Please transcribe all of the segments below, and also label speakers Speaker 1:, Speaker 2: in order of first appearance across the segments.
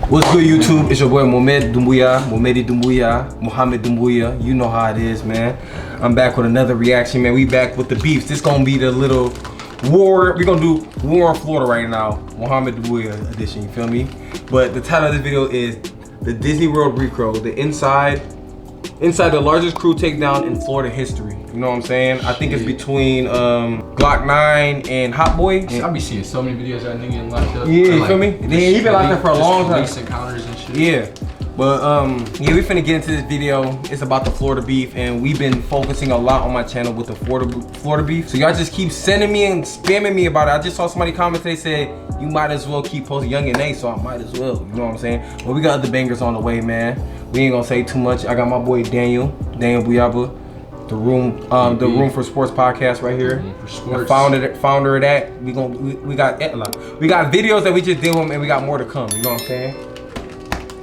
Speaker 1: What's good, YouTube? It's your boy Mohamed Dumbuya. You know how it is, man. I'm back with another reaction, man. We back with the beefs. This gonna be the little war. We're gonna do war in Florida right now. Mohamed Dumbuya edition, you feel me? But the title of this video is the Disneyworld Rico, the inside the largest crew takedown in Florida history. You know what I'm saying? I think it's between Glock 9 and Hot Boy.
Speaker 2: I be seeing so many videos of that nigga getting locked up.
Speaker 1: Yeah, you feel me? He been locked up for a long time.
Speaker 2: Police encounters and shit.
Speaker 1: Yeah. But yeah, we finna get into this video. It's about the Florida beef, and we've been focusing a lot on my channel with the Florida beef. So y'all just keep sending me and spamming me about it. I just saw somebody comment today said you might as well keep posting Young and A, so I might as well. You know what I'm saying? But we got other bangers on the way, man. We ain't gonna say too much. I got my boy Daniel Buyaba, the Room for Sports podcast right here.
Speaker 2: For sports.
Speaker 1: Founder of that. We got videos that we just did with him, and we got more to come. You know what I'm saying?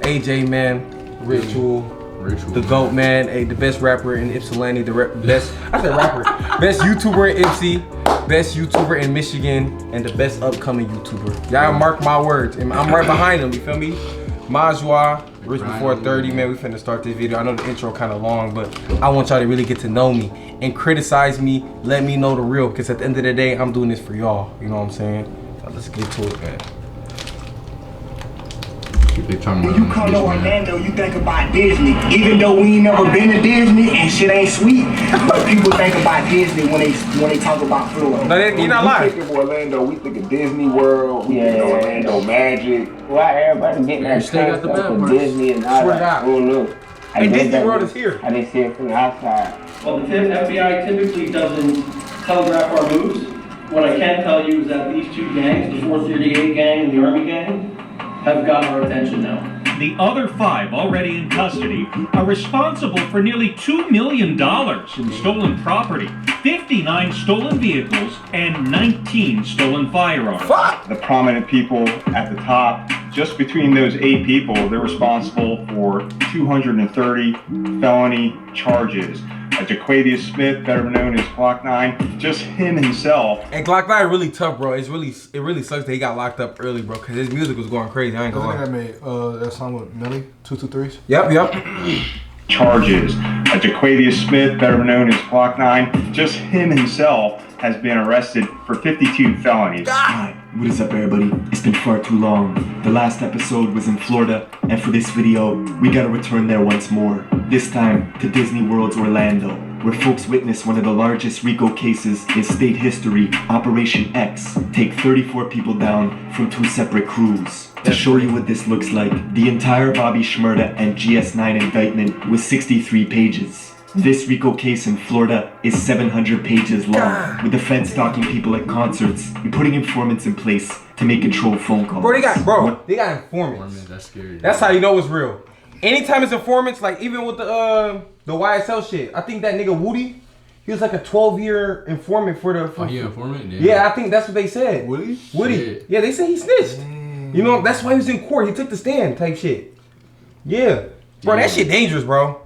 Speaker 1: AJ, man, Ritual, the GOAT, man, the best rapper in Ypsilanti, best YouTuber in Ypsi, best YouTuber in Michigan, and the best upcoming YouTuber. Y'all mark my words, and I'm right behind him, you feel me? Majwa, Rich Before 30, man, we finna start this video. I know the intro kind of long, but I want y'all to really get to know me and criticize me, let me know the real, because at the end of the day, I'm doing this for y'all, you know what I'm saying? So let's get to it, man.
Speaker 3: When you come to Orlando, you think about Disney. Even though we ain't never been to Disney and shit ain't sweet, but people think about Disney when they talk about Florida.
Speaker 1: No, you're not lying.
Speaker 4: We think of Orlando, we think of Disneyworld, we think of Orlando Magic.
Speaker 5: Why everybody getting that concept of Disney and all that? I don't know.
Speaker 1: Hey, Disneyworld is here.
Speaker 5: I didn't see it from the outside.
Speaker 6: Well, the FBI typically doesn't telegraph our moves. What I can tell you is that these two gangs, the 438 gang and the Army gang, have got our attention now.
Speaker 7: The other 5 already in custody are responsible for nearly $2 million in stolen property, 59 stolen vehicles, and 19 stolen firearms.
Speaker 8: The prominent people at the top, just between those 8 people, they're responsible for 230 felony charges. Jaquavius Smith, better known as Glock 9, just him himself.
Speaker 1: And Glock 9 really tough, bro. It really sucks that he got locked up early, bro, because his music was going crazy. I ain't gonna lie.
Speaker 2: I made that song with Millie, 223s.
Speaker 1: Yep.
Speaker 8: Charges. Jaquavius Smith, better known as Glock 9, just him himself has been arrested for 52 felonies.
Speaker 9: Hi, what is up, everybody? It's been far too long. The last episode was in Florida, and for this video, we gotta return there once more. This time to Disney World's Orlando, where folks witnessed one of the largest Rico cases in state history, Operation X, take 34 people down from 2 separate crews. To show you what this looks like, the entire Bobby Shmurda and GS9 indictment was 63 pages. This Rico case in Florida is 700 pages long, with the feds stalking people at concerts and putting informants in place to make controlled phone calls.
Speaker 1: Bro, they got informants.
Speaker 2: That's scary.
Speaker 1: That's how you know it's real. Anytime it's informants, like even with the YSL shit, I think that nigga Woody, he was like a 12-year informant for the.
Speaker 2: Oh, he informant?
Speaker 1: Yeah, I think that's what they said.
Speaker 2: Woody?
Speaker 1: Shit. Yeah, they said he snitched. You know, that's why he was in court. He took the stand type shit. Yeah. Bro, that shit dangerous, bro.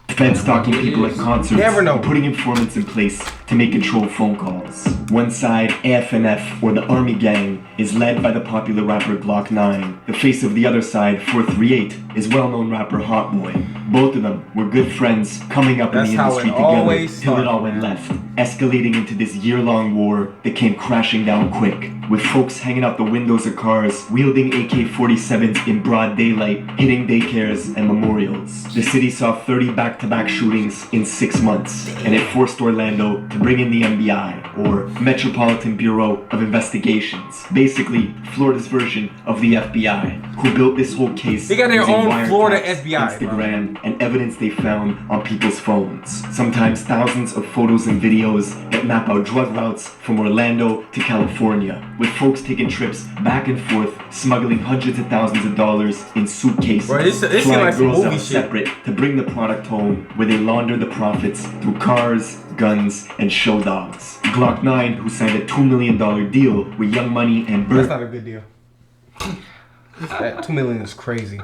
Speaker 9: Feds stalking people at concerts,
Speaker 1: Never know.
Speaker 9: and putting informants in place to make controlled phone calls. One side, AFNF, or the Army Gang, is led by the popular rapper Glock 9. The face of the other side, 438, is well-known rapper Hot Boy. Both of them were good friends coming up in the industry together till it all went left, escalating into this year-long war that came crashing down quick, with folks hanging out the windows of cars, wielding AK-47s in broad daylight, hitting daycares and memorials. The city saw 30 back-to-back shootings in 6 months, and it forced Orlando to bring in the MBI, or Metropolitan Bureau of Investigations. Basically, Florida's version of the FBI, who built this whole case.
Speaker 1: They got their
Speaker 9: using
Speaker 1: own Florida
Speaker 9: wiretaps,
Speaker 1: FBI,
Speaker 9: Instagram, and evidence they found on people's phones. Sometimes thousands of photos and videos that map out drug routes from Orlando to California, with folks taking trips back and forth, smuggling hundreds of thousands of dollars in suitcases,
Speaker 1: Bro, this
Speaker 9: flying
Speaker 1: like some
Speaker 9: girls
Speaker 1: movie
Speaker 9: out
Speaker 1: shit.
Speaker 9: separate to bring the product home, where they launder the profits through cars, guns, and show dogs. Glock 9, who signed a $2 million deal with Young Money and
Speaker 1: That's not a good deal. That $2 million is crazy.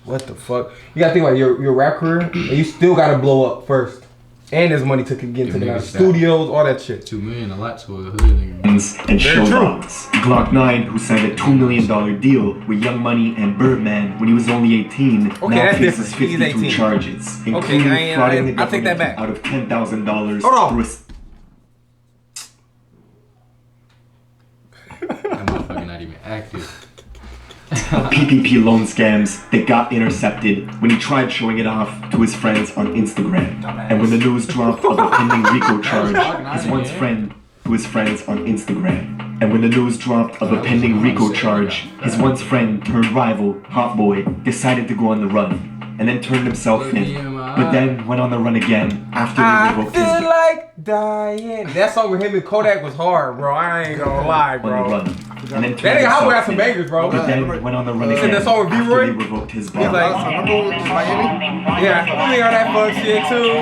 Speaker 1: What the fuck? You gotta think about your rap career, and you still gotta blow up first. And there's money to get into the
Speaker 2: niggas
Speaker 1: studios, all that shit.
Speaker 2: 2 million, a lot to a hood nigga.
Speaker 9: And showdogs. Glock 9, who signed a $2 million deal with Young Money and Birdman when he was only 18,
Speaker 1: Okay,
Speaker 9: now
Speaker 1: that's
Speaker 9: faces
Speaker 1: different. He's
Speaker 9: 52
Speaker 1: 18.
Speaker 9: charges,
Speaker 1: Okay,
Speaker 9: including frauding the
Speaker 1: I'll take that
Speaker 9: government
Speaker 1: back.
Speaker 9: out of $10,000
Speaker 1: Hold on.
Speaker 9: through a
Speaker 2: That motherfucker not even active.
Speaker 9: PPP loan scams that got intercepted when he tried showing it off to his friends on Instagram. And when the news dropped of a pending Rico charge, his once friend to his friends on Instagram. And when the news dropped of a pending Rico charge, his once friend turned rival, Hot Boy, decided to go on the run. And then turned himself in. But then went on the run again after they
Speaker 1: I
Speaker 9: revoked
Speaker 1: feel
Speaker 9: his
Speaker 1: like dying. That song with him and Kodak was hard, bro. I ain't gonna lie,
Speaker 9: on the
Speaker 1: bro.
Speaker 9: run. And then
Speaker 1: That nigga Hot Boy got some bangers, bro.
Speaker 9: But then went on the run again
Speaker 1: that song with
Speaker 9: after
Speaker 1: B-Roy?
Speaker 9: they revoked his
Speaker 1: He's
Speaker 9: bond.
Speaker 1: like, yeah, we on that fuck shit too.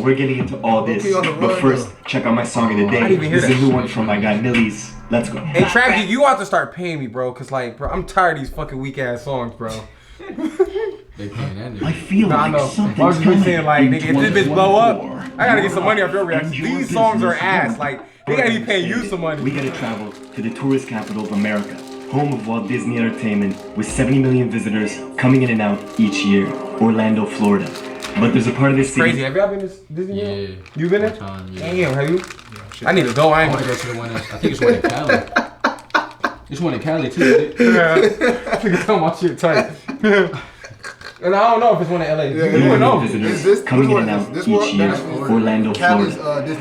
Speaker 9: We're getting into all this, but first, check out my song of the day.
Speaker 1: I didn't even hear
Speaker 9: This is a
Speaker 1: that
Speaker 9: new one from my guy Millie's. Let's go.
Speaker 1: Hey, Trav, you have to start paying me, bro. Cause like, bro, I'm tired of these fucking weak ass songs, bro.
Speaker 2: They paying that nigga.
Speaker 9: I feel
Speaker 1: Nah, I
Speaker 9: like
Speaker 1: know.
Speaker 9: something's
Speaker 1: I was just
Speaker 9: coming
Speaker 1: saying, like,
Speaker 9: in
Speaker 1: nigga, if this bitch blow up,
Speaker 9: 2024.
Speaker 1: I gotta get some money off your reaction.
Speaker 9: And your
Speaker 1: These songs are
Speaker 9: business
Speaker 1: ass.
Speaker 9: won't.
Speaker 1: Like, they gotta be paying you some money.
Speaker 9: We gotta travel to the tourist capital of America, home of Walt Disney Entertainment, with 70 million visitors coming in and out each year, Orlando, Florida. But there's a part of this city.
Speaker 1: Crazy. Have y'all been to Disneyworld?
Speaker 2: Yeah.
Speaker 1: You been there?
Speaker 2: One time, yeah.
Speaker 1: Damn, have you?
Speaker 2: Yeah,
Speaker 1: I need to go. I
Speaker 2: I
Speaker 1: ain't
Speaker 2: want to
Speaker 1: gonna
Speaker 2: go to the one. I think it's one in Cali. It's one in Cali too. Isn't it?
Speaker 1: I think it's talking about shit tight. And I don't know if it's one in LA. You
Speaker 9: Million
Speaker 1: would know.
Speaker 9: visitors coming in and out each year, Orlando, Florida.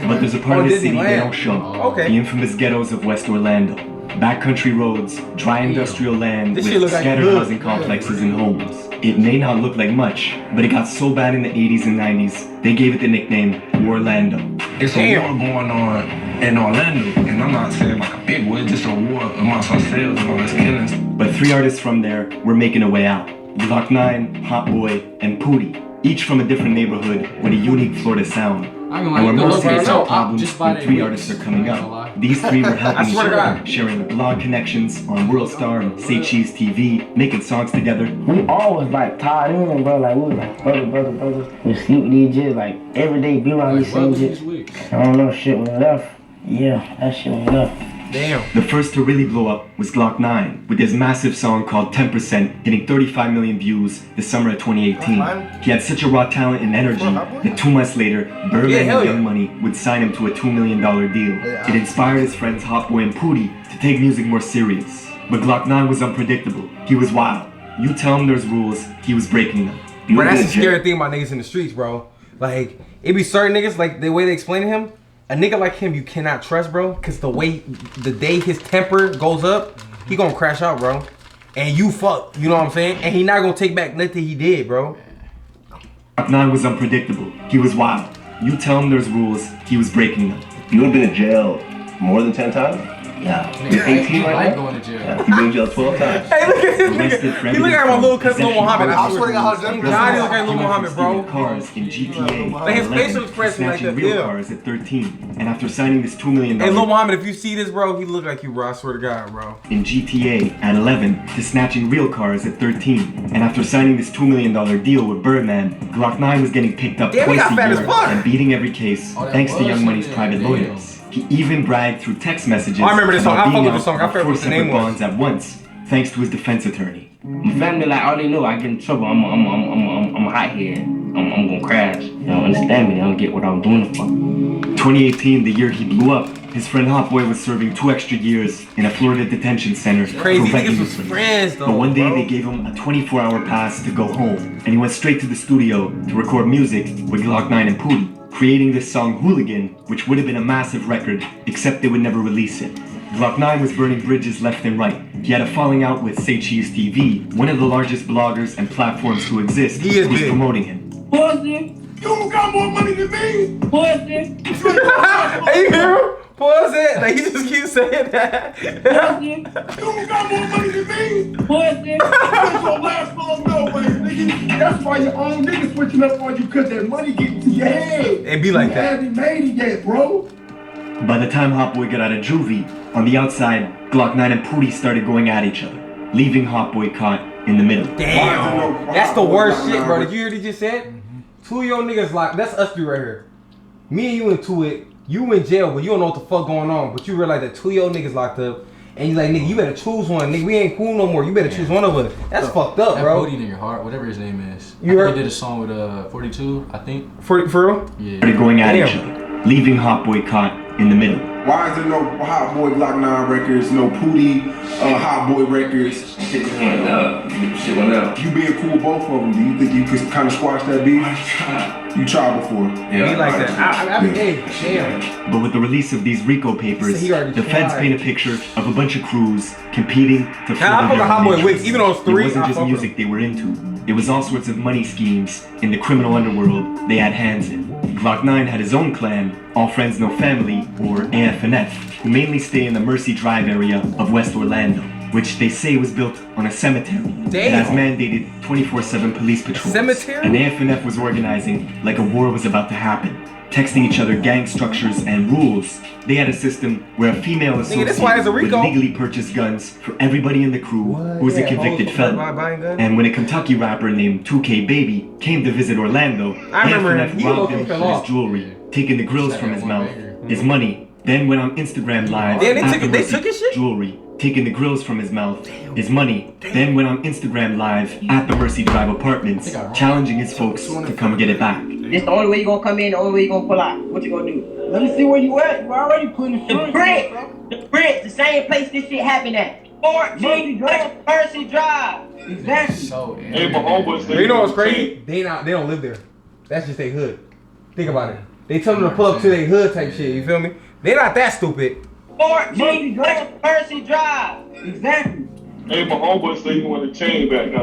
Speaker 9: But there's a part of this city they don't show.
Speaker 1: Okay.
Speaker 9: The infamous ghettos of West Orlando. Backcountry roads, dry industrial land
Speaker 1: This shit
Speaker 9: with
Speaker 1: look like
Speaker 9: scattered
Speaker 1: good.
Speaker 9: housing complexes and homes. It may not look like much, but it got so bad in the 80s and 90s, they gave it the nickname Orlando.
Speaker 10: It's a war going on in Orlando, and I'm not saying like a big war, it's just a war amongst ourselves and all this killings.
Speaker 9: But 3 artists from there were making a way out. Glock 9, Hot Boy, and Pootie, each from a different neighborhood with a unique Florida sound.
Speaker 2: I ain't
Speaker 9: And
Speaker 2: gonna
Speaker 9: when
Speaker 2: lie,
Speaker 9: most
Speaker 2: you
Speaker 9: of
Speaker 2: go
Speaker 9: the
Speaker 2: look
Speaker 9: problems
Speaker 2: just by
Speaker 9: when
Speaker 2: their
Speaker 9: 3
Speaker 2: weeks.
Speaker 9: artists are coming
Speaker 2: I ain't gonna lie.
Speaker 9: up, these 3 were helping
Speaker 1: I swear to
Speaker 9: each other,
Speaker 1: God.
Speaker 9: sharing blog connections on Worldstar and Say Cheese TV, making songs together.
Speaker 5: We always like tied in, bro. Like we was like brother. We sleep with each other, like every day be around these same shit. I don't know, shit when left. Yeah, that shit when left.
Speaker 1: Damn.
Speaker 9: The first to really blow up was Glock 9, with his massive song called 10%, getting 35 million views the summer of 2018. He had such a raw talent and energy that 2 months later, Birdman and Young Money would sign him to a $2 million deal. It inspired his friends Hot Boy and Pootie to take music more serious. But Glock 9 was unpredictable. He was wild. You tell him there's rules, he was breaking them.
Speaker 1: Bro, that's the scary thing about niggas in the streets, bro. Like, it be certain niggas, like, the way they explain to him, a nigga like him you cannot trust, bro, because the day his temper goes up, he gonna crash out, bro. And you fuck, you know what I'm saying? And he not gonna take back nothing he did, bro.
Speaker 9: Glock 9 was unpredictable. He was wild. You tell him there's rules, he was breaking them.
Speaker 4: You have been in jail more than 10 times?
Speaker 5: Yeah.
Speaker 4: You're 18 right
Speaker 2: like
Speaker 4: now?
Speaker 2: going to jail.
Speaker 4: You've been in jail 12 times.
Speaker 1: Hey, look at this
Speaker 9: Arrested for
Speaker 1: nigga. He look like my little cousin Lil Muhammad.
Speaker 2: I swear to God, how
Speaker 1: Nah, he look like Lil Muhammad, bro.
Speaker 9: Cars in GTA.
Speaker 1: Like his
Speaker 9: at 11,
Speaker 1: facial expression like
Speaker 9: snatching
Speaker 1: that,
Speaker 9: real
Speaker 1: yeah.
Speaker 9: cars at 13. And after signing this $2 million
Speaker 1: Hey, Lil Muhammad, if you see this, bro, he look like you, bro. I swear to God, bro.
Speaker 9: in GTA at 11 to snatching real cars at 13. And after signing this $2 million deal with Birdman, Glock 9 was getting picked up
Speaker 1: Damn, he
Speaker 9: twice
Speaker 1: got
Speaker 9: a
Speaker 1: fat as
Speaker 9: year
Speaker 1: fuck.
Speaker 9: and beating every case
Speaker 2: Oh, that
Speaker 9: thanks to
Speaker 2: was
Speaker 9: Young Money's
Speaker 2: shit,
Speaker 9: private
Speaker 2: damn.
Speaker 9: lawyers. He even bragged through text messages
Speaker 1: Oh, I remember this song.
Speaker 9: about
Speaker 1: I fuck
Speaker 9: being
Speaker 1: with
Speaker 9: out
Speaker 1: this song. I
Speaker 9: on
Speaker 1: forgot
Speaker 9: 4
Speaker 1: what the name
Speaker 9: separate
Speaker 1: was.
Speaker 9: bonds at once, thanks to his defense attorney.
Speaker 5: My family like all they know, I get in trouble. I'm hot here. I'm gonna crash. You don't understand me. They don't get what I'm doing it for.
Speaker 9: 2018, the year he blew up, his friend Hot Boy was serving 2 extra years in a Florida detention center
Speaker 1: Crazy
Speaker 9: for wrecking
Speaker 1: niggas was
Speaker 9: his friend.
Speaker 1: friends, though,
Speaker 9: But one day
Speaker 1: bro.
Speaker 9: they gave him a 24-hour pass to go home, and he went straight to the studio to record music with Glock 9 and Pootie, creating this song Hooligan, which would have been a massive record, except they would never release it. Glock 9 was burning bridges left and right. He had a falling out with Say Cheese TV, one of the largest bloggers and platforms to exist,
Speaker 1: He is
Speaker 9: who was
Speaker 1: big.
Speaker 9: promoting him.
Speaker 5: Pussy.
Speaker 4: You got more money than me?
Speaker 5: Pussy.
Speaker 1: Hey, you hear him? Pause it. Like, he just keeps saying that.
Speaker 5: Pussy.
Speaker 4: You got more money than me?
Speaker 5: Pussy.
Speaker 4: That's your last long no way, nigga. That's why your own niggas switching up on you, cause that money getting to your head.
Speaker 1: It be like
Speaker 4: You
Speaker 1: that.
Speaker 4: haven't made it yet, bro.
Speaker 9: By the time Hot Boy got out of juvie, on the outside, Glock 9 and Pootie started going at each other. leaving Hot Boy caught in the middle.
Speaker 1: Damn, that's the worst shit, bro. Did you hear what he just said? 2 of your niggas locked. That's us three right here. Me and you into it. You in jail, but you don't know what the fuck going on. But you realize that 2 of your niggas locked up. And you like, nigga, you better choose one. Nigga, we ain't cool no more. You better choose one of us. That's fucked up, bro.
Speaker 2: That Bodie in your heart, whatever his name is.
Speaker 1: You heard?
Speaker 2: He did a song with 42, I think.
Speaker 1: For real?
Speaker 9: Yeah. They're going at each other, leaving Hot Boy caught in the middle.
Speaker 4: Why is there no Hot Boy Glock 9 records, no Pootie Hot Boy records?
Speaker 10: Shit went up.
Speaker 4: You being cool with both of them, do you think you could kind of squash that beef? You tried before.
Speaker 1: Yeah, like that. I mean, damn.
Speaker 9: But with the release of these Rico papers, the feds paint a picture of a bunch of crews competing to further their
Speaker 1: Hot Boy Wicks, even on
Speaker 9: It
Speaker 1: three.
Speaker 9: wasn't just music they were into. It was all sorts of money schemes in the criminal underworld they had hands in. Glock 9 had his own clan, All Friends No Family, or AF&F, who mainly stay in the Mercy Drive area of West Orlando, which they say was built on a cemetery. It has mandated 24/7 police patrols.
Speaker 1: Cemetery?
Speaker 9: And AF&F was organizing like a war was about to happen, texting each other gang structures and rules. They had a system where a female associate would legally purchase guns for everybody in the crew who was a convicted felon. And when a Kentucky rapper named 2K Baby came to visit Orlando, AF&F robbed him for his jewelry, taking the grills from his mouth, his money, then went on Instagram Live
Speaker 1: they took his shit?
Speaker 9: jewelry, taking the grills from his mouth, his money, then went on Instagram Live at the Mercy Drive apartments, challenging his folks to come get it back.
Speaker 5: This the only way you gonna come in, the only way you gonna pull out. What you gonna do?
Speaker 3: Let me see where you at. You already putting
Speaker 5: the bricks, the same place this shit happened at. 14 Mercy Drive.
Speaker 3: Exactly.
Speaker 4: Hey, my homeboys,
Speaker 1: You know what's crazy? They don't live there. That's just their hood. Think about it. They tell them to pull up to their hood type shit. You feel me? They not that stupid.
Speaker 5: 14 Mercy Drive.
Speaker 3: Exactly.
Speaker 4: Hey, my homeboy say you want the chain back,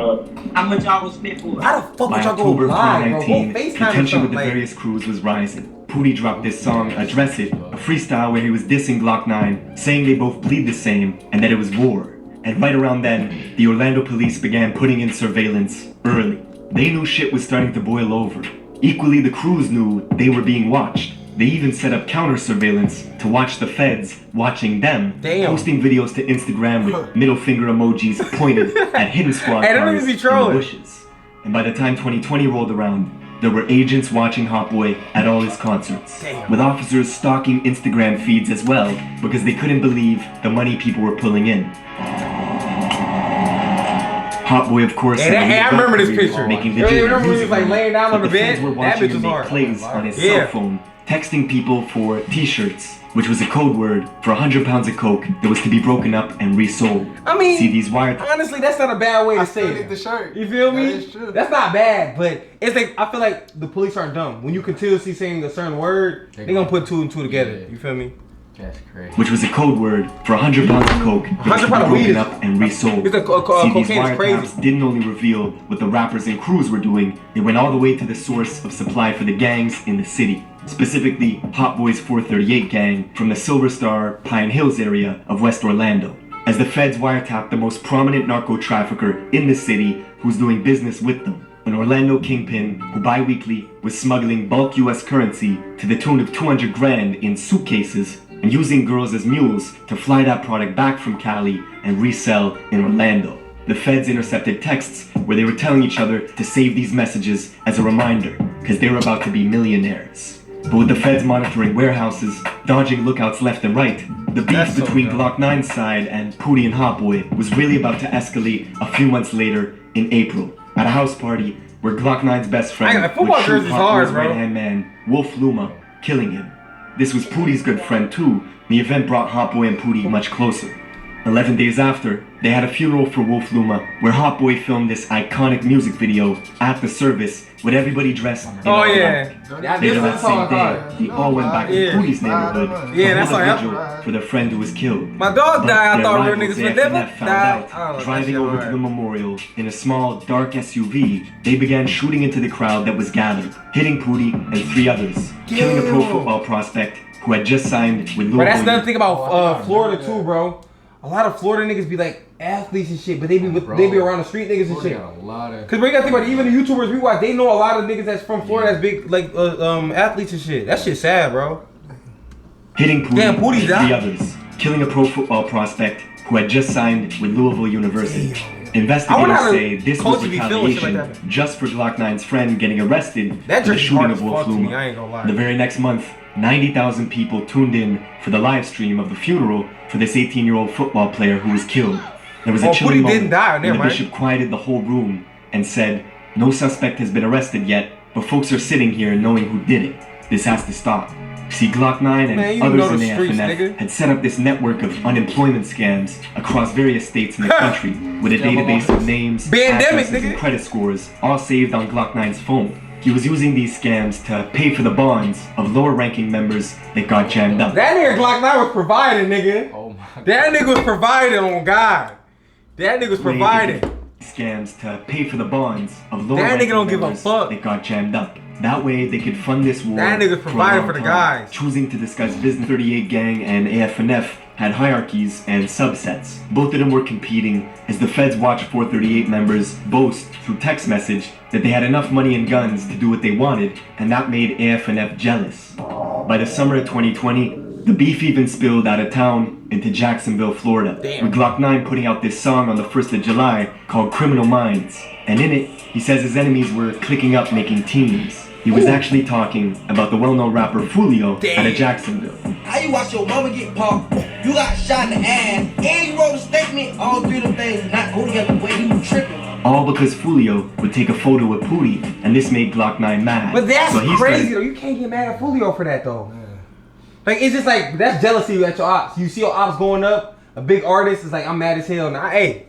Speaker 5: How much y'all gonna spend for it?
Speaker 1: How the fuck
Speaker 9: By
Speaker 1: would y'all go
Speaker 9: October
Speaker 1: live, bro?
Speaker 9: 2019,
Speaker 1: Go FaceTime
Speaker 9: contention with the
Speaker 1: like.
Speaker 9: various crews was rising. Pootie dropped this song, Address It, a freestyle where he was dissing Glock 9, saying they both bleed the same and that it was war. And right around then, the Orlando police began putting in surveillance early. They knew shit was starting to boil over. Equally, the crews knew they were being watched. They even set up counter surveillance to watch the feds watching them, posting videos to Instagram with middle finger emojis pointed at hidden squad cars in the bushes. And by the time 2020 rolled around, there were agents watching Hot Boy at all his concerts, with officers stalking Instagram feeds as well because they couldn't believe the money people were pulling in. Hot Boy, of course,
Speaker 1: I remember this picture.
Speaker 9: Making
Speaker 1: remember when he was like laying down on the bed?
Speaker 9: Were
Speaker 1: That
Speaker 9: watching
Speaker 1: bitch was
Speaker 9: him make
Speaker 1: hard.
Speaker 9: plays on his cell phone, texting people for t-shirts, which was a code word for 100 pounds of coke that was to be broken up and resold.
Speaker 1: I mean,
Speaker 9: see these wire.
Speaker 1: Honestly, that's not a bad way to say it.
Speaker 10: The shirt.
Speaker 1: You feel me?
Speaker 10: That is true.
Speaker 1: That's not bad, but it's like I feel like the police aren't dumb. When you continuously saying a certain word, they gonna put 2 and 2 together. You feel me?
Speaker 2: That's crazy.
Speaker 9: Which was a code word for 100 pounds of coke that was to be broken up and resold. See, these wiretaps didn't only reveal what the rappers and crews were doing, they went all the way to the source of supply for the gangs in the city. Specifically, Hot Boy's 438 gang from the Silver Star, Pine Hills area of West Orlando. As the feds wiretapped the most prominent narco trafficker in the city who's doing business with them. An Orlando kingpin who bi-weekly was smuggling bulk US currency to the tune of 200 grand in suitcases and using girls as mules to fly that product back from Cali and resell in Orlando. The feds intercepted texts where they were telling each other to save these messages as a reminder, because they were about to be millionaires. But with the feds monitoring warehouses, dodging lookouts left and right, the beef between Glock 9's side and Pootie and Hot Boy was really about to escalate a few months later in April, at a house party where Glock 9's best friend would shoot Hot Boy's right-hand man, Wolf Luma, killing him. This was Pootie's good friend too. The event brought Hot Boy and Pootie much closer. 11 days after, they had a funeral for Wolf Luma, where Hot Boy filmed this iconic music video at the service with everybody dressed in all black. Later that same day, they all went back to Pootie's neighborhood to hold a vigil for their friend who was killed.
Speaker 1: My dog died, I thought real
Speaker 9: rivals,
Speaker 1: niggas would never
Speaker 9: found
Speaker 1: die.
Speaker 9: out, driving over to the memorial in a small, dark SUV, they began shooting into the crowd that was gathered, hitting Pootie and 3 others, killing a pro football prospect who had just signed with Louisville.
Speaker 1: But that's another thing about Florida too, bro. A lot of Florida niggas be like athletes and shit, but they be around the street niggas and shit. Cause bro, you gotta think about it, even the YouTubers we watch, they know a lot of niggas that's from Florida that's big like athletes and shit. That shit sad, bro.
Speaker 9: Hitting Pootie
Speaker 1: Damn,
Speaker 9: and
Speaker 1: Pootie
Speaker 9: 3 others, killing a pro football prospect who had just signed with Louisville University. Investigators say this was retaliation just for Glock 9's friend getting arrested for the shooting of Wolf Luma. The very next month, 90,000 people tuned in for the live stream of the funeral for this 18-year-old football player who was killed. There was a chilling moment when the bishop quieted the whole room and said, "No suspect has been arrested yet, but folks are sitting here knowing who did it. This has to stop." See, Glock 9 and others in the AFNF had set up this network of unemployment scams across various states in the country with a database of names, addresses, and credit scores, all saved on Glock 9's phone. He was using these scams to pay for the bonds of lower-ranking members that got jammed up.
Speaker 1: That nigga Glock 9 was providing, nigga. Oh my God. That nigga was providing on God. That nigga was providing.
Speaker 9: Scams to pay for the bonds of lower-ranking members that got jammed up. That way, they could fund this war.
Speaker 1: That nigga's providing for the guys.
Speaker 9: Choosing to discuss Business 38 Gang and AFNF had hierarchies and subsets. Both of them were competing as the feds watched 438 members boast through text message that they had enough money and guns to do what they wanted, and that made AFNF jealous. By the summer of 2020, the beef even spilled out of town into Jacksonville, Florida, with Glock 9 putting out this song on the 1st of July called Criminal Minds. And in it, he says his enemies were clicking up making teams. He was actually talking about the well-known rapper Fulio out of Jacksonville.
Speaker 11: How you watch your mama get popped, you got shot in the ass, and you wrote a statement, all three of them things not go together the way you tripping.
Speaker 9: All because Fulio would take a photo with Pootie, and this made Glock 9 mad.
Speaker 1: But that's crazy though, you can't get mad at Fulio for that though. Like, it's just like, that's jealousy at your ops. You see your ops going up, a big artist is like, I'm mad as hell now. Hey,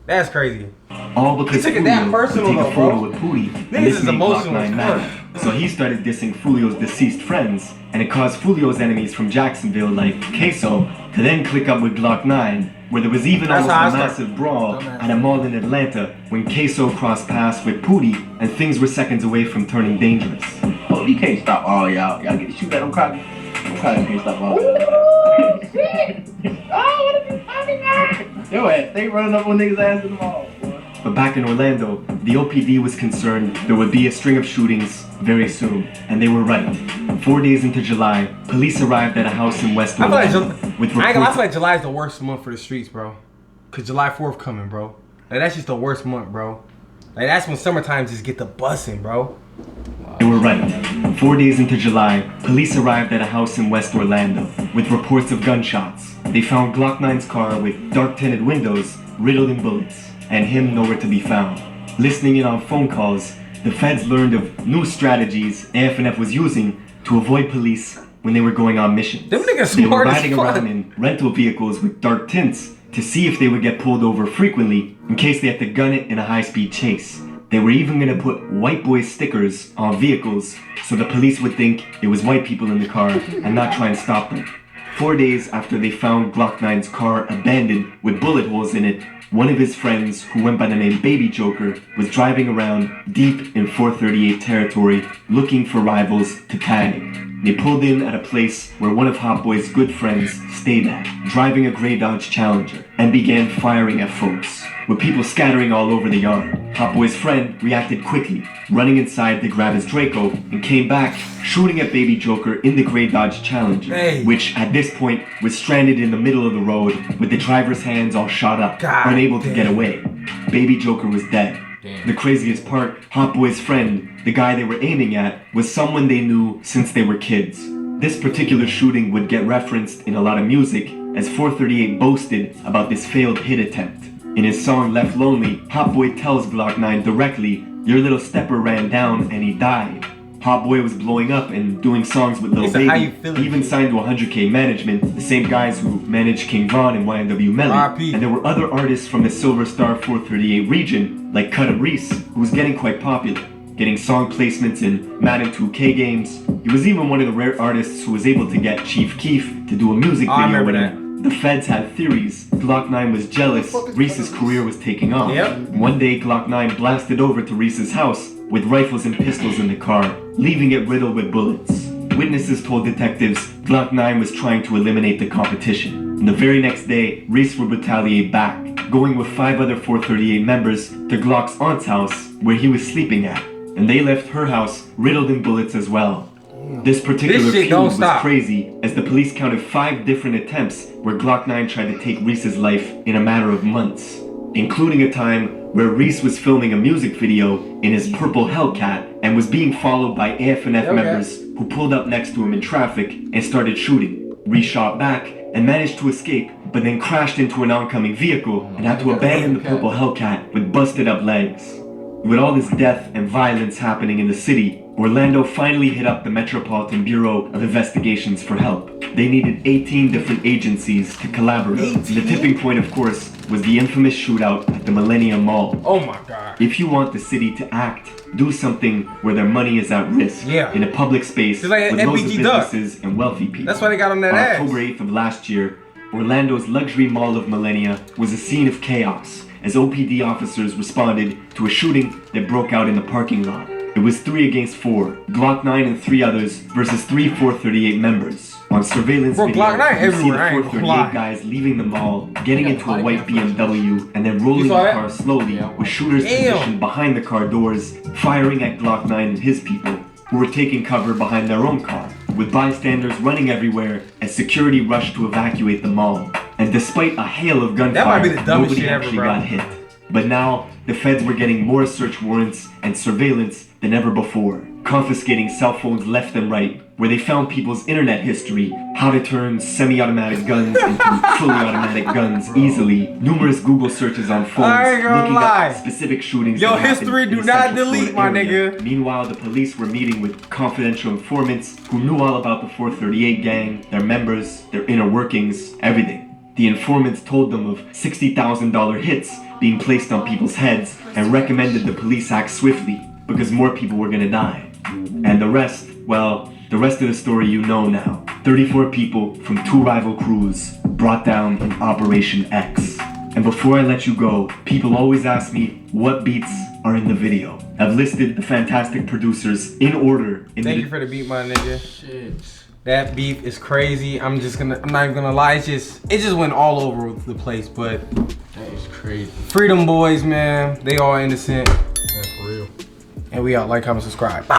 Speaker 1: that's crazy.
Speaker 9: All because
Speaker 1: Fulio that personal,
Speaker 9: would take a photo with Pootie, and this made Glock 9
Speaker 1: mad.
Speaker 9: mad. So he started dissing Fulio's deceased friends, and it caused Fulio's enemies from Jacksonville like Queso to then click up with Glock 9, where there was even almost a massive brawl at a mall in Atlanta when Queso crossed paths with Pootie, and things were seconds away from turning dangerous.
Speaker 11: Oh, you can't stop all y'all. Y'all get to shoot at them cocky. Them cocky can't stop all y'all. Shit! Oh, what are you talking about? Yo, they running up on niggas' ass in the mall.
Speaker 9: But back in Orlando, the OPD was concerned there would be a string of shootings very soon, and they were right. 4 days into July, police arrived at a house in West Orlando with reports.
Speaker 1: I feel like July is the worst month for the streets, bro. Cause July 4th coming, bro. Like, that's just the worst month, bro. Like, that's when summertime just get the bussing, bro.
Speaker 9: They were right. 4 days into July, police arrived at a house in West Orlando with reports of gunshots. They found Glock 9's car with dark tinted windows riddled in bullets, and him nowhere to be found. Listening in on phone calls, the feds learned of new strategies AFNF was using to avoid police when they were going on missions.
Speaker 1: Them niggas
Speaker 9: they were
Speaker 1: smart as
Speaker 9: riding
Speaker 1: fuck.
Speaker 9: around in rental vehicles with dark tints to see if they would get pulled over frequently in case they had to gun it in a high-speed chase. They were even going to put white boy stickers on vehicles so the police would think it was white people in the car and not try and stop them. 4 days after they found Glock 9's car abandoned with bullet holes in it, one of his friends, who went by the name Baby Joker, was driving around deep in 438 territory looking for rivals to tag. They pulled in at a place where one of Hot Boy's good friends stayed at, driving a gray Dodge Challenger, and began firing at folks, with people scattering all over the yard. Hot Boy's friend reacted quickly, running inside to grab his Draco, and came back, shooting at Baby Joker in the gray Dodge Challenger, which at this point was stranded in the middle of the road with the driver's hands all shot up, unable to get away. Baby Joker was dead. The craziest part, Hot Boy's friend, the guy they were aiming at, was someone they knew since they were kids. This particular shooting would get referenced in a lot of music, as 438 boasted about this failed hit attempt. In his song Left Lonely, Hot Boy tells Glock 9 directly, "Your little stepper ran down and he died." Hot Boy was blowing up and doing songs with Lil Baby. He even signed to 100K Management, the same guys who managed King Von and YNW Melly. And there were other artists from the Silver Star 438 region, like Cut Reese, who was getting quite popular, getting song placements in Madden 2K games. He was even one of the rare artists who was able to get Chief Keef to do a music video with him. The feds had theories. Glock 9 was jealous Reese's career was taking off. One day, Glock 9 blasted over to Reese's house with rifles and pistols in the car, leaving it riddled with bullets. Witnesses told detectives Glock 9 was trying to eliminate the competition. And the very next day, Reese would retaliate back, going with 5 other 438 members to Glock's aunt's house, where he was sleeping at. And they left her house riddled in bullets as well. This particular
Speaker 1: This shit
Speaker 9: feud
Speaker 1: don't
Speaker 9: was
Speaker 1: stop.
Speaker 9: crazy, as the police counted 5 different attempts where Glock 9 tried to take Reese's life in a matter of months, including a time where Reese was filming a music video in his purple Hellcat and was being followed by AF&F members who pulled up next to him in traffic and started shooting. Reese shot back and managed to escape, but then crashed into an oncoming vehicle and had to abandon the purple Hellcat with busted up legs. With all this death and violence happening in the city, Orlando finally hit up the Metropolitan Bureau of Investigations for help. They needed 18 different agencies to collaborate. The tipping point, of course, was the infamous shootout at the Millennium Mall.
Speaker 1: Oh my God.
Speaker 9: If you want the city to act, do something where their money is at risk.
Speaker 1: Yeah.
Speaker 9: In a public space
Speaker 1: like
Speaker 9: with loads of
Speaker 1: FBG Duck.
Speaker 9: businesses and wealthy people.
Speaker 1: That's why they got on that
Speaker 9: On
Speaker 1: ass.
Speaker 9: October 8th of last year, Orlando's luxury mall of Millennia was a scene of chaos as OPD officers responded to a shooting that broke out in the parking lot. It was 3 against 4, Glock 9 and 3 others versus 3 438 members. On surveillance
Speaker 1: Bro,
Speaker 9: video,
Speaker 1: Glock 9
Speaker 9: you see the
Speaker 1: everywhere, I ain't gonna
Speaker 9: 438
Speaker 1: lie.
Speaker 9: guys leaving the mall, getting into a white BMW, and then rolling the
Speaker 1: saw that?
Speaker 9: car slowly with shooters positioned behind the car doors, firing at Glock 9 and his people, who were taking cover behind their own car, with bystanders running everywhere as security rushed to evacuate the mall. And despite a hail of gunfire,
Speaker 1: That might be the dumbest
Speaker 9: nobody
Speaker 1: shit ever,
Speaker 9: actually
Speaker 1: bro.
Speaker 9: got hit. But now, the feds were getting more search warrants and surveillance than ever before, confiscating cell phones left and right, where they found people's internet history, how to turn semi-automatic guns into fully automatic guns easily, numerous Google searches on phones
Speaker 1: I ain't gonna
Speaker 9: looking
Speaker 1: lie.
Speaker 9: at specific shootings.
Speaker 1: Yo,
Speaker 9: that happened
Speaker 1: history
Speaker 9: in
Speaker 1: do
Speaker 9: the
Speaker 1: not
Speaker 9: Central
Speaker 1: delete,
Speaker 9: Florida
Speaker 1: my
Speaker 9: area.
Speaker 1: nigga.
Speaker 9: Meanwhile, the police were meeting with confidential informants who knew all about the 438 gang, their members, their inner workings, everything. The informants told them of $60,000 hits being placed on people's heads and recommended the police act swiftly because more people were gonna die. And the rest, well, the rest of the story you know now. 34 people from 2 rival crews brought down in Operation X. And before I let you go, people always ask me what beats are in the video. I've listed the fantastic producers in order.
Speaker 1: Thank you for the beat, my nigga. Shit. That beat is crazy. I'm not even gonna lie, it just went all over the place, but
Speaker 2: That is crazy.
Speaker 1: Freedom Boys, man, they all innocent.
Speaker 2: That's real.
Speaker 1: And we out. Like, comment, subscribe.